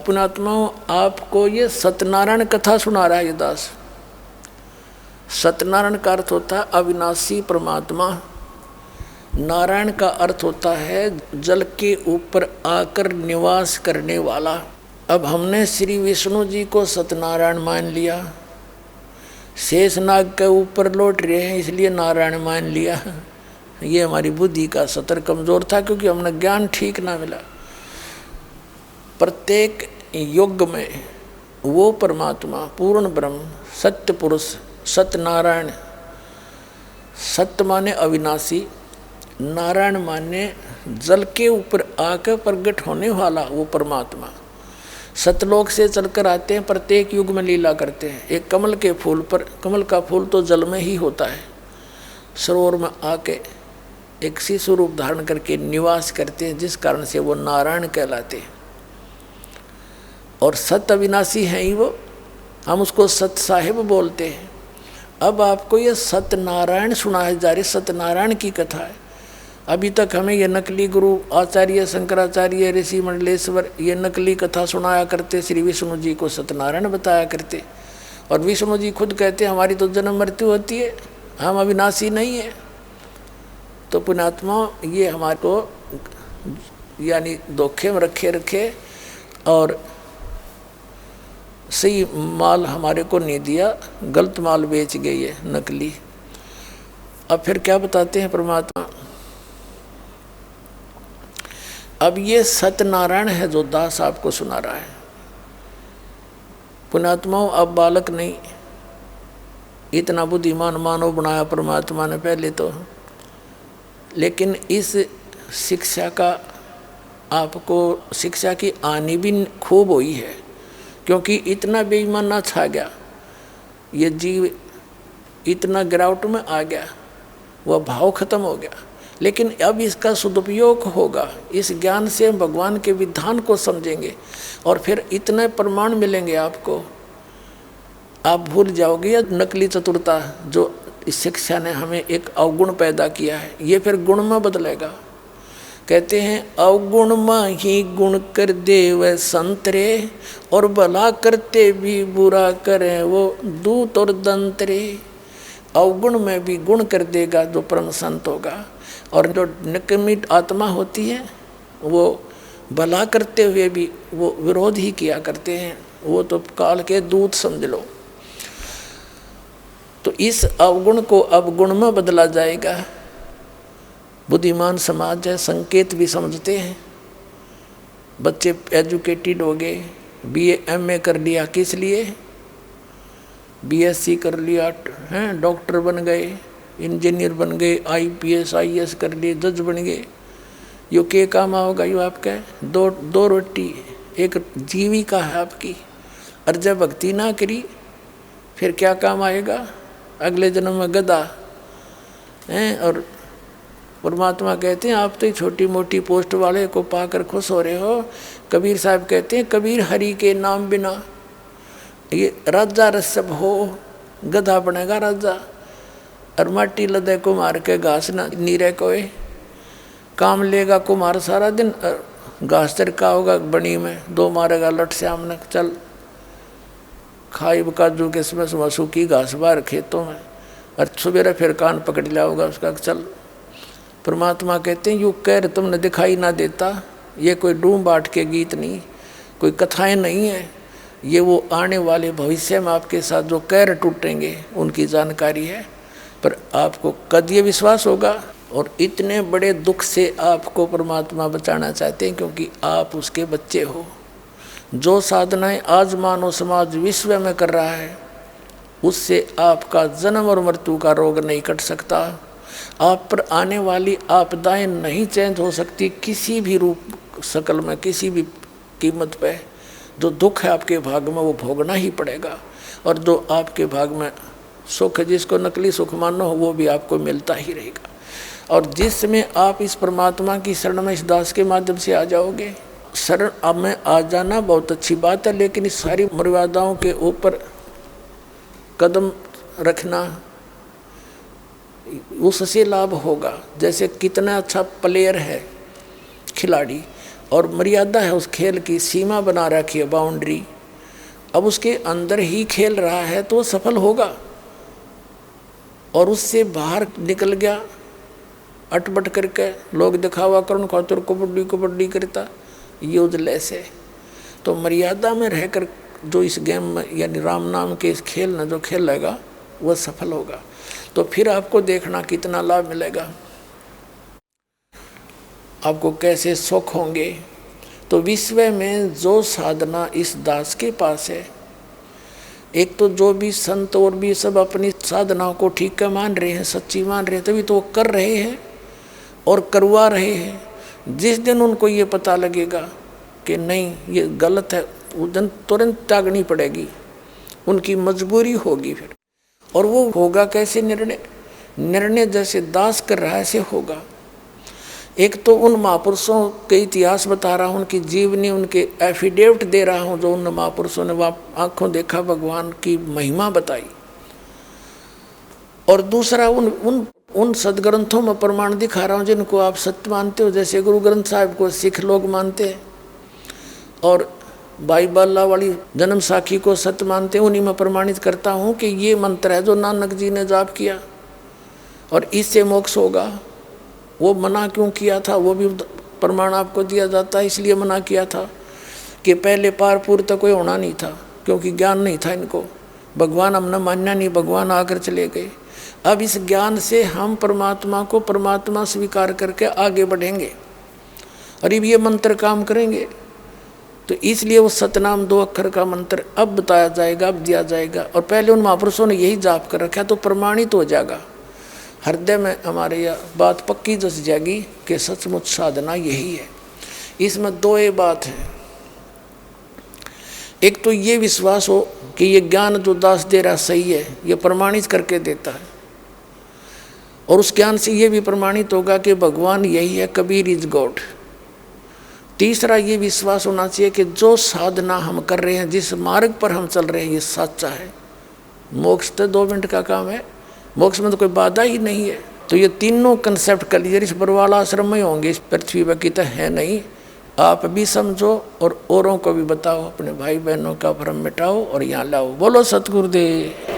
अपनात्माओं, आपको ये सत्यनारायण कथा सुना रहा है ये दास। सत्यनारायण का अर्थ होता है अविनाशी परमात्मा। नारायण का अर्थ होता है जल के ऊपर आकर निवास करने वाला। अब हमने श्री विष्णु जी को सत्यनारायण मान लिया, शेषनाग के ऊपर लौट रहे हैं इसलिए नारायण मान लिया। ये हमारी बुद्धि का सतर कमजोर था, क्योंकि हमने ज्ञान ठीक ना मिला। प्रत्येक युग में वो परमात्मा पूर्ण ब्रह्म सत्य पुरुष सत्यनारायण, सत्य माने अविनाशी, नारायण माने जल के ऊपर आकर प्रकट होने वाला वो परमात्मा। सतलोक से चलकर आते हैं, प्रत्येक युग में लीला करते हैं। एक कमल के फूल पर, कमल का फूल तो जल में ही होता है, सरोवर में आके एक शिशु रूप धारण करके निवास करते हैं, जिस कारण से वो नारायण कहलाते हैं। और सत्य अविनाशी हैं ही वो, हम उसको सत्य साहिब बोलते हैं। अब आपको ये सत्यनारायण सुनाए जा रही सत्यनारायण की कथा है। अभी तक हमें ये नकली गुरु आचार्य शंकराचार्य ऋषि मंडलेश्वर ये नकली कथा सुनाया करते, श्री विष्णु जी को सत्यनारायण बताया करते। और विष्णु जी खुद कहते हैं हमारी तो जन्म मृत्यु होती है, हम अविनाशी नहीं है। तो पुण्यात्मा, ये हमारे को यानी धोखे में रखे और सही माल हमारे को नहीं दिया, गलत माल बेच गई है, नकली। अब फिर क्या बताते हैं परमात्मा। अब ये सत्यनारायण है जो दास आपको सुना रहा है। पुण्यात्माओं, अब बालक नहीं, इतना बुद्धिमान मानव बनाया परमात्मा ने पहले तो। लेकिन इस शिक्षा का आपको शिक्षा की आनी भी खूब हुई है, क्योंकि इतना बेईमाना छा गया, ये जीव इतना गिरावट में आ गया, वह भाव खत्म हो गया। लेकिन अब इसका सदुपयोग होगा, इस ज्ञान से भगवान के विधान को समझेंगे और फिर इतने प्रमाण मिलेंगे आपको, आप भूल जाओगे या नकली चतुरता जो इस शिक्षा ने हमें एक अवगुण पैदा किया है, ये फिर गुण में बदलेगा। कहते हैं अवगुण में ही गुण कर दे वह संतरे, और भला करते भी बुरा करें वो दूत और दंतरे। अवगुण में भी गुण कर देगा जो परम संत होगा, और जो निकम्मी आत्मा होती है वो भला करते हुए भी वो विरोध ही किया करते हैं, वो तो काल के दूत समझ लो। तो इस अवगुण को अवगुण में बदला जाएगा। बुद्धिमान समाज है, संकेत भी समझते हैं। बच्चे एजुकेटेड हो गए, BA MA कर लिया, किस लिए? BSc कर लिया हैं, डॉक्टर बन गए, इंजीनियर बन गए, IPS IAS कर लिए, जज बन गए। यो के काम आओगा? यो आपका दो रोटी एक जीविका है आपकी। और जब भक्ति ना करी फिर क्या काम आएगा? अगले जन्म में गधा हैं। और परमात्मा कहते हैं आप तो छोटी मोटी पोस्ट वाले को पाकर खुश हो रहे हो। कबीर साहब कहते हैं कबीर हरि के नाम बिना ये राजा रसब हो, गधा बनेगा राजा। और माटी लदे कुम्हार के घास न नीरे कोई काम लेगा कुम्हार सारा दिन, घास चरका होगा बनी में, दो मारेगा लट श्याम ने, चल खाइब काजू के समय सूखी घास बाहर खेतों में, और सवेरे फिर कान पकड़ लिया होगा उसका, चल। परमात्मा कहते हैं यू कह तुमने दिखाई ना देता। ये कोई डूम बाट के गीत नहीं, कोई कथाएं नहीं है, ये वो आने वाले भविष्य में आपके साथ जो कैर टूटेंगे उनकी जानकारी है। पर आपको कद ये विश्वास होगा। और इतने बड़े दुख से आपको परमात्मा बचाना चाहते हैं क्योंकि आप उसके बच्चे हो। जो साधनाएं आज मानव समाज विश्व में कर रहा है उससे आपका जन्म और मृत्यु का रोग नहीं कट सकता। आप पर आने वाली आपदाएं नहीं चेंज हो सकती किसी भी रूप शकल में, किसी भी कीमत पे। जो दुख है आपके भाग में वो भोगना ही पड़ेगा। और जो आपके भाग में सुख है, जिसको नकली सुख मानो वो भी आपको मिलता ही रहेगा। और जिसमें आप इस परमात्मा की शरण में इस दास के माध्यम से आ जाओगे, शरण अब में आ जाना बहुत अच्छी बात है, लेकिन इस सारी मर्यादाओं के ऊपर कदम रखना, उससे लाभ होगा। जैसे कितना अच्छा प्लेयर है खिलाड़ी और मर्यादा है उस खेल की, सीमा बना रखी है, बाउंड्री। अब उसके अंदर ही खेल रहा है तो सफल होगा, और उससे बाहर निकल गया अटपट करके लोग दिखावा करण खातिर कबड्डी कबड्डी करता, यूजलेस है। तो मर्यादा में रहकर जो इस गेम में यानी राम नाम के इस खेल में जो खेलेगा वह सफल होगा। तो फिर आपको देखना कितना लाभ मिलेगा, आपको कैसे सुख होंगे। तो विश्व में जो साधना इस दास के पास है, एक तो जो भी संत और भी सब अपनी साधनाओं को ठीक का मान रहे हैं, सच्ची मान रहे हैं, तभी तो वो कर रहे हैं और करवा रहे हैं। जिस दिन उनको ये पता लगेगा कि नहीं ये गलत है, उस दिन तुरंत त्यागनी पड़ेगी, उनकी मजबूरी होगी फिर। और वो होगा कैसे निर्णय जैसे दास कर रहा है ऐसे होगा। एक तो उन महापुरुषों के इतिहास बता रहा हूँ, उनकी जीवनी, उनके एफिडेविट दे रहा हूँ, जो उन महापुरुषों ने आंखों देखा भगवान की महिमा बताई। और दूसरा उन सदग्रंथों में प्रमाण दिखा रहा हूँ जिनको आप सत्य मानते हो, जैसे गुरु ग्रंथ साहिब को सिख लोग मानते हैं और बाईबाला वाली जन्म साखी को सत्य मानते हैं। उन्हीं में प्रमाणित करता हूँ कि ये मंत्र है जो नानक जी ने जाप किया और इससे मोक्ष होगा। वो मना क्यों किया था वो भी प्रमाण आपको दिया जाता है। इसलिए मना किया था कि पहले पार पूर तक कोई होना नहीं था, क्योंकि ज्ञान नहीं था इनको, भगवान हमने मान्या नहीं, भगवान आकर चले गए। अब इस ज्ञान से हम परमात्मा को परमात्मा स्वीकार करके आगे बढ़ेंगे और अब ये मंत्र काम करेंगे। तो इसलिए वो सतनाम 2 अक्षर का मंत्र अब बताया जाएगा, अब दिया जाएगा। और पहले उन महापुरुषों ने यही जाप कर रखा, तो प्रमाणित हो जाएगा हृदय में हमारे, यह बात पक्की जस जाएगी कि सचमुच साधना यही है। इसमें 2 बात है। एक तो ये विश्वास हो कि ये ज्ञान जो दास दे रहा सही है, ये प्रमाणित करके देता है, और उस ज्ञान से ये भी प्रमाणित होगा कि भगवान यही है, कबीर इज गॉड। तीसरा ये विश्वास होना चाहिए कि जो साधना हम कर रहे हैं, जिस मार्ग पर हम चल रहे हैं, ये सच्चा है। मोक्ष तो 2 मिनट का काम है, मोक्ष में तो कोई बाधा ही नहीं है। तो ये तीनों कंसेप्ट क्लियर इस बरवाला आश्रम में होंगे, इस पृथ्वी पर की तो है नहीं। आप भी समझो और औरों को भी बताओ, अपने भाई बहनों का भ्रम मिटाओ और यहाँ लाओ। बोलो सतगुरुदेव।